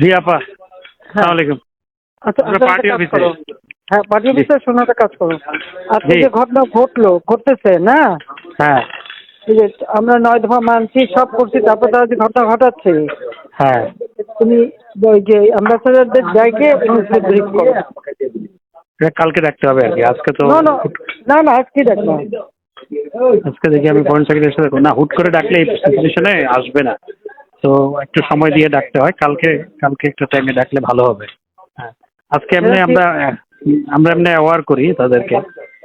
জি আপা, হ্যাঁ। আসসালামু আলাইকুম। আচ্ছা আমরা একটা পার্টি কাজ অফিসে। করো। হ্যাঁ, পার্টি জি অফিসে শোনো, একটা কাজ করো। আজকে জি যে ঘটনা ঘটতেছে না, হ্যাঁ এই যে আমরা 9 দফা মানছি, সব করছি, তারপর তারা যে ঘটনা ঘটাচ্ছে, হ্যাঁ তুমি ওই যে অ্যাম্বাসেডারদের জায়গায় ব্রিফ করো। এটা কালকে রাখতে হবে আর কি, আজকে তো না না হুট- না না, আজকে দেখো। আজকে দেখি আমি ফরেন সেক্রেটারির সাথে না, হুট করে ডাকলে এই সিচুয়েশনে আসবে না, তো একটু সময় দিয়ে ডাকতে হয়। কালকে কালকে একটু টাইমে ডাকলে ভালো হবে। হ্যাঁ, আজকে এমনি আমরা আমরা এমনি অ্যাওয়ার করি তাদেরকে।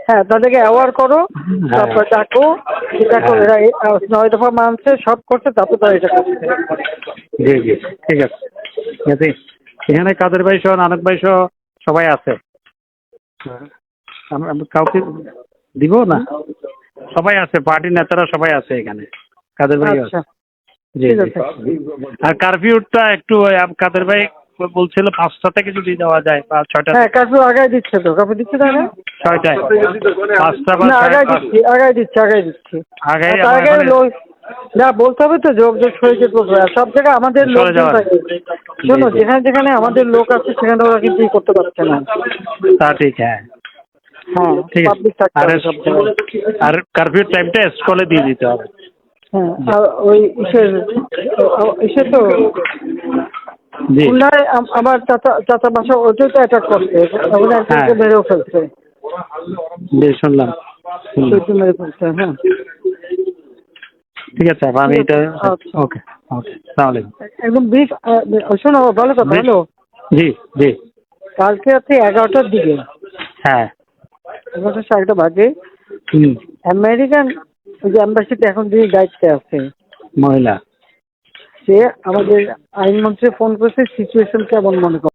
হ্যাঁ, তাদেরকে অ্যাওয়ার করো, হ্যাঁ তারপর ডাকো। দেখো হ্যাঁ এরা 9 দফা মানছে, সব করছে, তারপর তারা এটা করছে। জি জি, ঠিক আছে ঠিক আছে। এখানে কাদের ভাই সহ, নানক ভাই সহ সবাই আছে। হ্যাঁ, আমরা কাউকে দিব না, সবাই আছে, পার্টির নেতারা সবাই আছে এখানে, কাদের ভাই আছে। আচ্ছা, জি ঠিক জি। আছে। আর কারফিউটা একটু ওই কাদের ভাই বলছিল 5টা থেকে যদি দেওয়া যায় বা 6টা হ্যাঁ, থেকে। কার্ফিউ আগায় দিচ্ছে তো, কার্ফিউ দিচ্ছে না না? 6টায়, 5টা বা না, আগায় 5:30। দিচ্ছি, আগায় দিচ্ছি, আগায় দিচ্ছি। আগাই তার আমার আগে এখন লোক না, বলতে হবে তো, যোগ যোগ শরীরে সব জায়গায় আমাদের চলে লোকজন যাওয়ার। থাকে। জি শোনো, জি, যেখানে যেখানে আমাদের লোক আছে, সেখানে ওরা কিন্তু করতে পারছে না। তা ঠিক। হ্যাঁ হ্যাঁ, ঠিক আছে। পাবলিক থাকতে আর হবে সব জায়গায়। আর কারফিউর টাইমটা স্কুলে দিয়ে দিতে হবে। হ্যাঁ, জি আর ওই ইসে তো জি খুলনায় আমার চাচা বাসা, ওইটাই তো অ্যাটাক করছে, ওখানে হ্যাঁ একজনকে মেরেও ফেলছে। জি, শুনলাম। চৈত্র মেরে ফেলছে, হ্যাঁ। ঠিক আছে, আমি ঠিক এটা। আছে, আচ্ছা। ওকে ওকে, আসসালামু আলাইকুম। একদম ব্রিফ। শোনো, ভালো কথা, জি হ্যালো। জি জি কালকে হচ্ছে 11টার দিকে, হ্যাঁ 11:30 বাজে, হুম, আমেরিকান ওই যে অ্যাম্বাসিতে এখন যিনি দায়িত্বে আছে, মহিলা। সে আমাদের আইনমন্ত্রী ফোন করেছে, সিচুয়েশন কেমন মনে করে।